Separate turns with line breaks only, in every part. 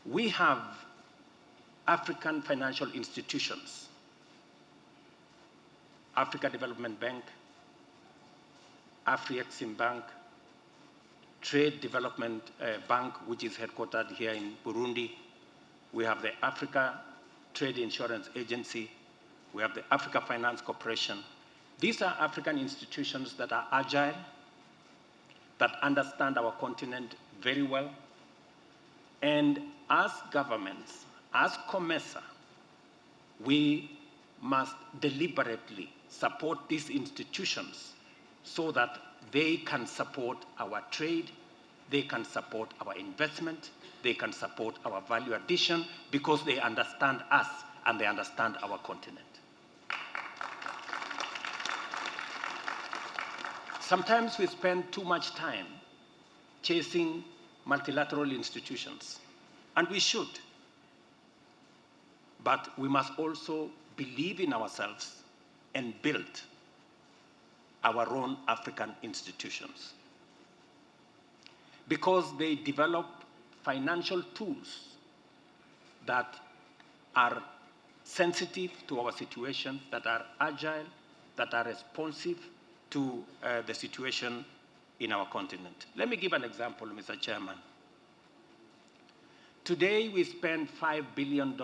We have African financial institutions, Africa Development Bank, Afri-Exim Bank, Trade Development Bank, which is headquartered here in Burundi. We have the Africa Trade Insurance Agency. We have the Africa Finance Corporation. These are African institutions that are agile, that understand our continent very well. And as governments, as COMESA, we must deliberately support these institutions so that they can support our trade, they can support our investment, they can support our value addition because they understand us and they understand our continent. Sometimes we spend too much time chasing multilateral institutions, and we should. But we must also believe in ourselves and build our own African institutions, because they develop financial tools that are sensitive to our situation, that are agile, that are responsive to the situation in our continent. Let me give an example, Mr. Chairman. Today we spend $5 billion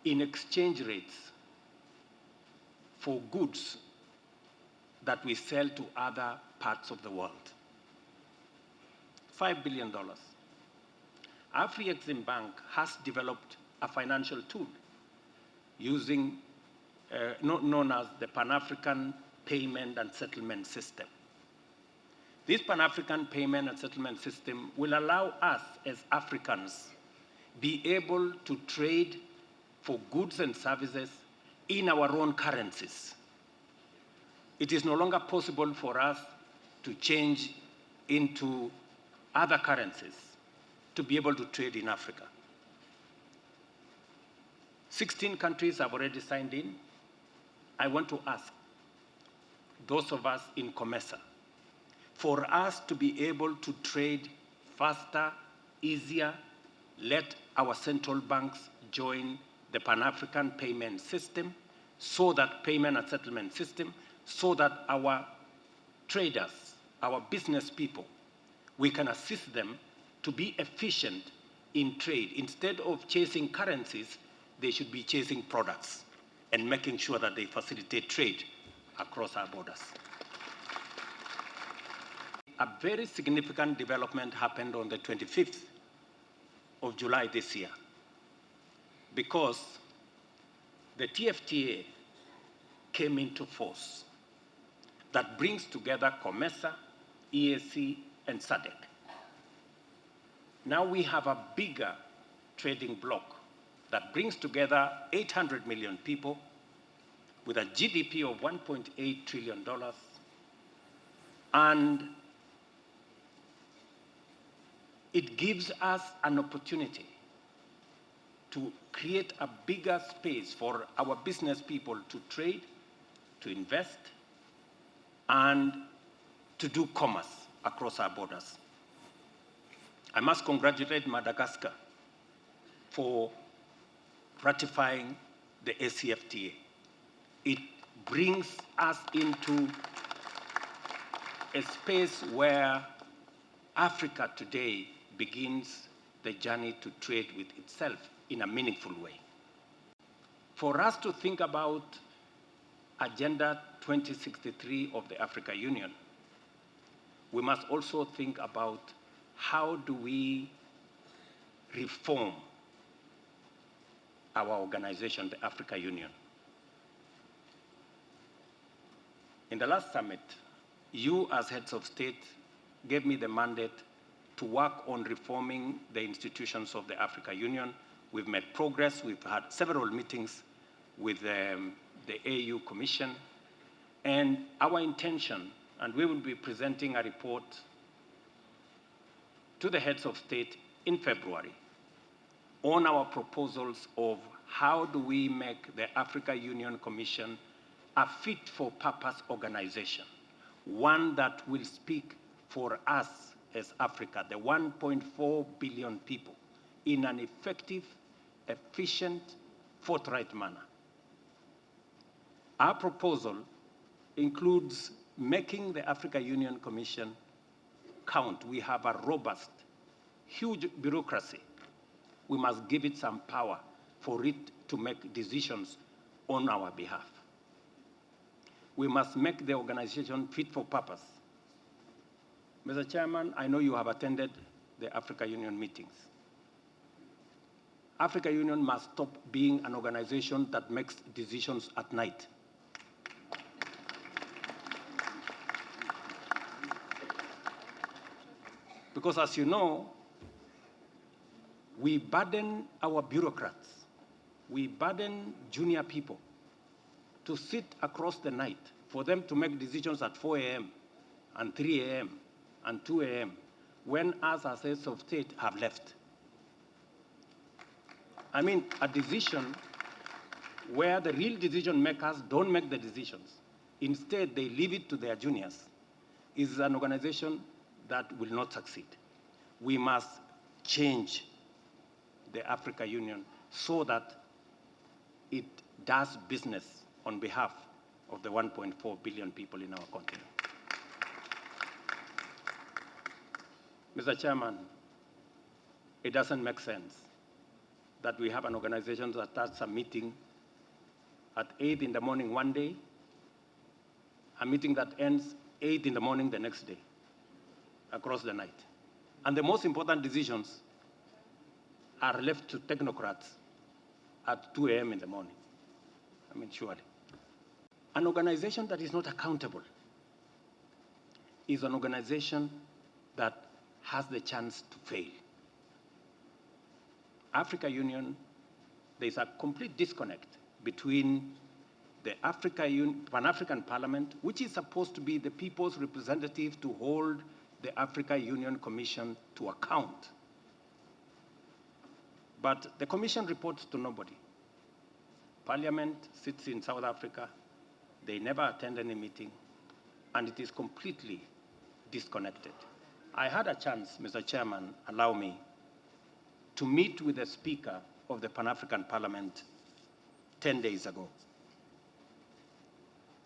in exchange rates for goods that we sell to other parts of the world. $5 billion. Afri-Exim Bank has developed a financial tool using known as the Pan-African Payment and Settlement System. This Pan-African Payment and Settlement System will allow us as Africans be able to trade for goods and services in our own currencies. It is no longer possible for us to change into other currencies to be able to trade in Africa. 16 countries have already signed in. I want to ask those of us in COMESA, for us to be able to trade faster, easier, let our central banks join the Pan-African payment system, so that payment and settlement system, so that our traders, our business people, we can assist them to be efficient in trade. Instead of chasing currencies, they should be chasing products and making sure that they facilitate trade across our borders. A very significant development happened on the 25th of July this year, because the TFTA came into force that brings together COMESA, EAC, and SADC. Now we have a bigger trading bloc that brings together 800 million people with a GDP of $1.8 trillion, and it gives us an opportunity to create a bigger space for our business people to trade, to invest, and to do commerce across our borders. I must congratulate Madagascar for ratifying the ACFTA. It brings us into a space where Africa today begins the journey to trade with itself in a meaningful way. For us to think about Agenda 2063 of the Africa Union, we must also think about how do we reform our organization, the Africa Union. In the last summit, you as heads of state gave me the mandate to work on reforming the institutions of the Africa Union. We've made progress. We've had several meetings with the AU Commission. And our intention, and we will be presenting a report to the heads of state in February on our proposals of how do we make the Africa Union Commission a fit-for-purpose organization, one that will speak for us as Africa, the 1.4 billion people, in an effective, efficient, forthright manner. Our proposal includes making the Africa Union Commission count. We have a robust, huge bureaucracy. We must give it some power for it to make decisions on our behalf. We must make the organization fit for purpose. Mr. Chairman, I know you have attended the Africa Union meetings. Africa Union must stop being an organization that makes decisions at night. Because as you know, we burden our bureaucrats, we burden junior people to sit across the night for them to make decisions at 4 a.m. and 3 a.m. and 2 a.m. when us as heads of state have left. I mean, a decision where the real decision makers don't make the decisions. Instead, they leave it to their juniors, is an organization that will not succeed. We must change the Africa Union so that it does business on behalf of the 1.4 billion people in our continent. Mr. Chairman, it doesn't make sense that we have an organization that starts a meeting at 8 in the morning one day, a meeting that ends 8 in the morning the next day, across the night. And the most important decisions are left to technocrats at 2 a.m. in the morning. I mean, surely. An organization that is not accountable is an organization that has the chance to fail. Africa Union, there's a complete disconnect between the Pan-African Parliament, which is supposed to be the people's representative to hold the Africa Union Commission to account. But the Commission reports to nobody. Parliament sits in South Africa, they never attend any meeting, and it is completely disconnected. I had a chance, Mr. Chairman, allow me, to meet with the Speaker of the Pan-African Parliament 10 days ago.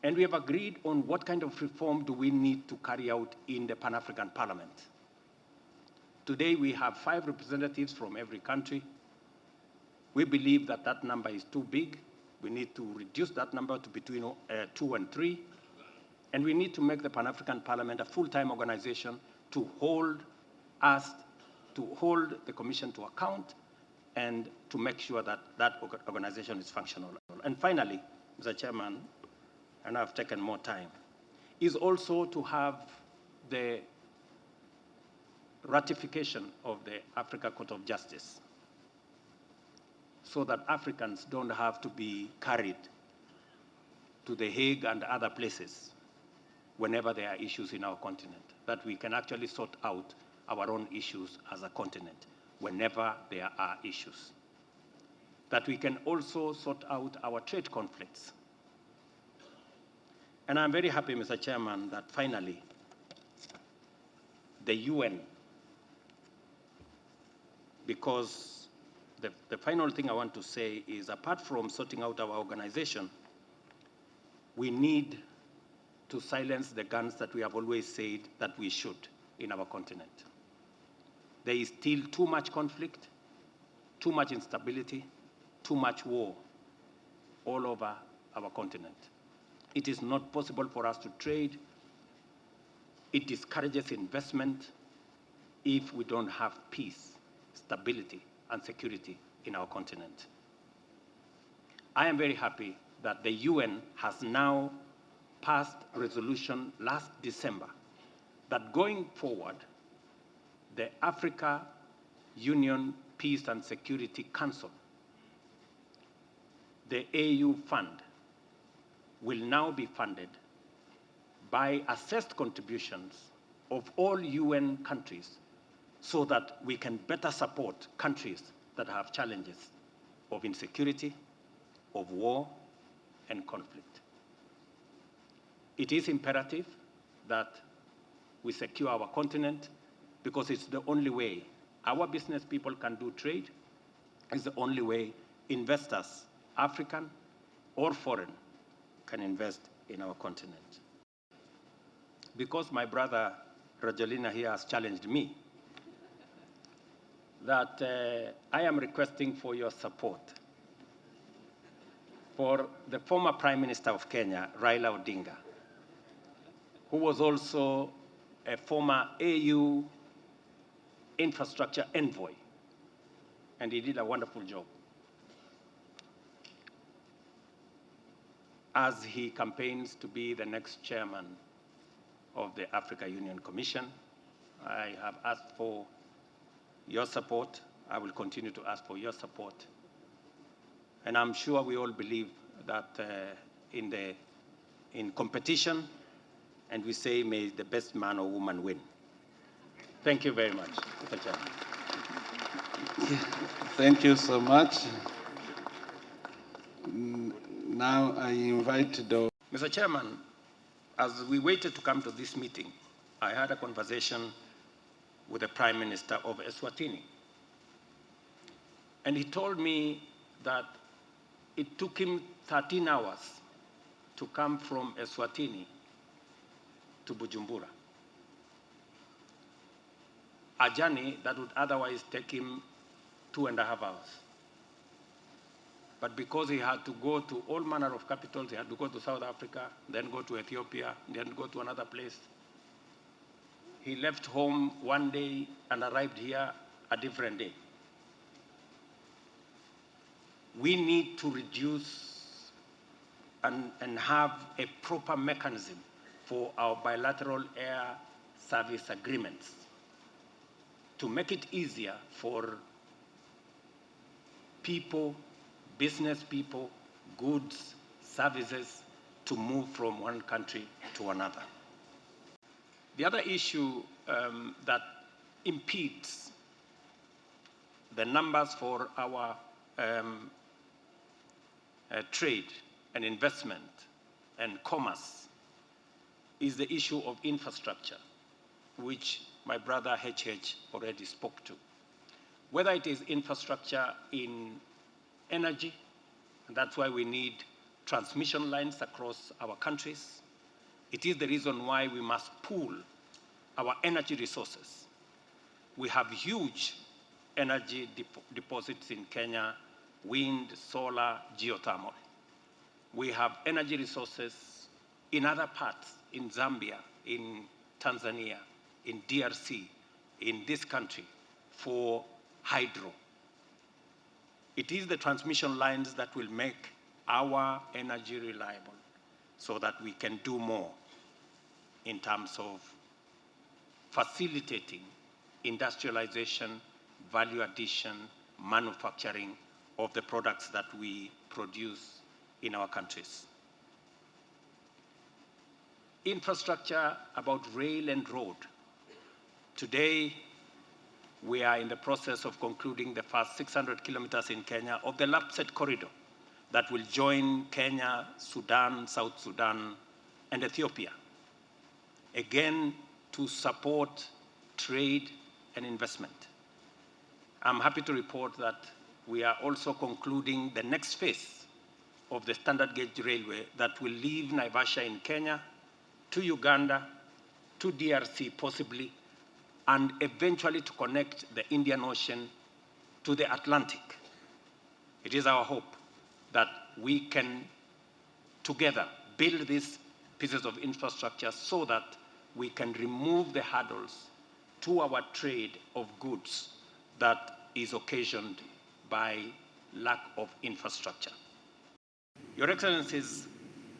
And we have agreed on what kind of reform do we need to carry out in the Pan-African Parliament. Today we have 5 representatives from every country. We believe that that number is too big. We need to reduce that number to between 2 and 3. And we need to make the Pan-African Parliament a full-time organization to hold the Commission to account and to make sure that that organization is functional. And finally, Mr. Chairman, and I've taken more time, is also to have the ratification of the Africa Court of Justice so that Africans don't have to be carried to The Hague and other places whenever there are issues in our continent, that we can actually sort out our own issues as a continent whenever there are issues, that we can also sort out our trade conflicts. And I'm very happy, Mr. Chairman, that finally the UN, because the final thing I want to say is, apart from sorting out our organization, we need to silence the guns that we have always said that we should in our continent. There is still too much conflict, too much instability, too much war all over our continent. It is not possible for us to trade. It discourages investment if we don't have peace, stability, and security in our continent. I am very happy that the UN has now passed a resolution last December that going forward, the Africa Union Peace and Security Council, the AU Fund, will now be funded by assessed contributions of all UN countries so that we can better support countries that have challenges of insecurity, of war, and conflict. It is imperative that we secure our continent, because it's the only way our business people can do trade. It's the only way investors, African or foreign, can invest in our continent. Because my brother Rajolina here has challenged me, that I am requesting for your support for the former Prime Minister of Kenya, Raila Odinga, who was also a former AU infrastructure envoy, and he did a wonderful job. As he campaigns to be the next chairman of the Africa Union Commission, I have asked for your support. I will continue to ask for your support. And I'm sure we all believe that in competition, and we say, may the best man or woman win. Thank you very much, Mr. Chairman.
Thank you so much. Now I invite the...
Mr. Chairman, as we waited to come to this meeting, I had a conversation with the Prime Minister of Eswatini. And he told me that it took him 13 hours to come from Eswatini to Bujumbura, a journey that would otherwise take him 2.5 hours. But because he had to go to all manner of capitals, he had to go to South Africa, then go to Ethiopia, then go to another place. He left home one day and arrived here a different day. We need to reduce and have a proper mechanism for our bilateral air service agreements to make it easier for people, business people, goods, services to move from one country to another. The other issue that impedes the numbers for our trade and investment and commerce is the issue of infrastructure, which my brother HH already spoke to. Whether it is infrastructure in energy, and that's why we need transmission lines across our countries. It is the reason why we must pool our energy resources. We have huge energy deposits in Kenya, wind, solar, geothermal. We have energy resources in other parts, in Zambia, in Tanzania, in DRC, in this country, for hydro. It is the transmission lines that will make our energy reliable so that we can do more in terms of facilitating industrialization, value addition, manufacturing of the products that we produce in our countries. Infrastructure about rail and road. Today, we are in the process of concluding the first 600 kilometers in Kenya of the Lapset corridor that will join Kenya, Sudan, South Sudan, and Ethiopia. Again, to support trade and investment. I'm happy to report that we are also concluding the next phase of the standard gauge railway that will leave Naivasha in Kenya to Uganda, to DRC possibly, and eventually to connect the Indian Ocean to the Atlantic. It is our hope that we can together build these pieces of infrastructure so that we can remove the hurdles to our trade of goods that is occasioned by lack of infrastructure. Your Excellencies,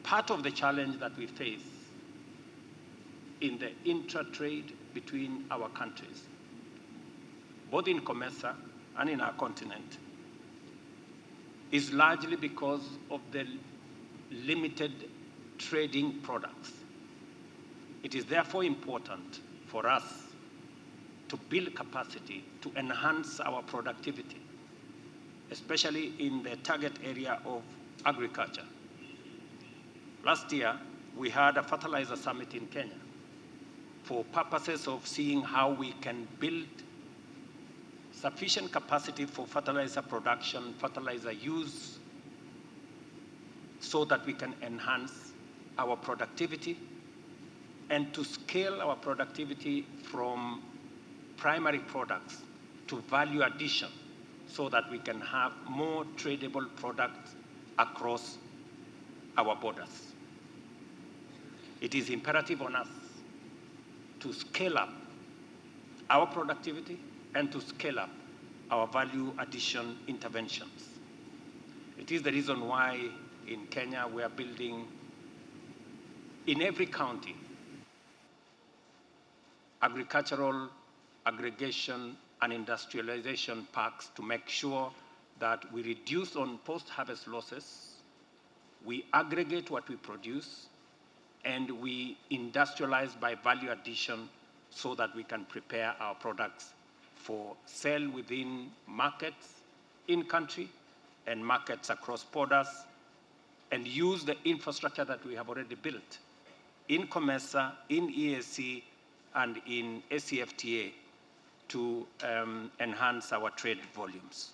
part of the challenge that we face in the intra-trade between our countries, both in COMESA and in our continent, is largely because of the limited trading products. It is therefore important for us to build capacity to enhance our productivity, especially in the target area of agriculture. Last year, we had a fertilizer summit in Kenya. for purposes of seeing how we can build sufficient capacity for fertilizer production, fertilizer use, so that we can enhance our productivity and to scale our productivity from primary products to value addition so that we can have more tradable products across our borders. It is imperative on us to scale up our productivity and to scale up our value addition interventions. It is the reason why in Kenya we are building in every county agricultural aggregation and industrialization parks to make sure that we reduce on post-harvest losses, we aggregate what we produce, and we industrialize by value addition so that we can prepare our products for sale within markets in country and markets across borders, and use the infrastructure that we have already built in COMESA, in EAC, and in ACFTA to enhance our trade volumes.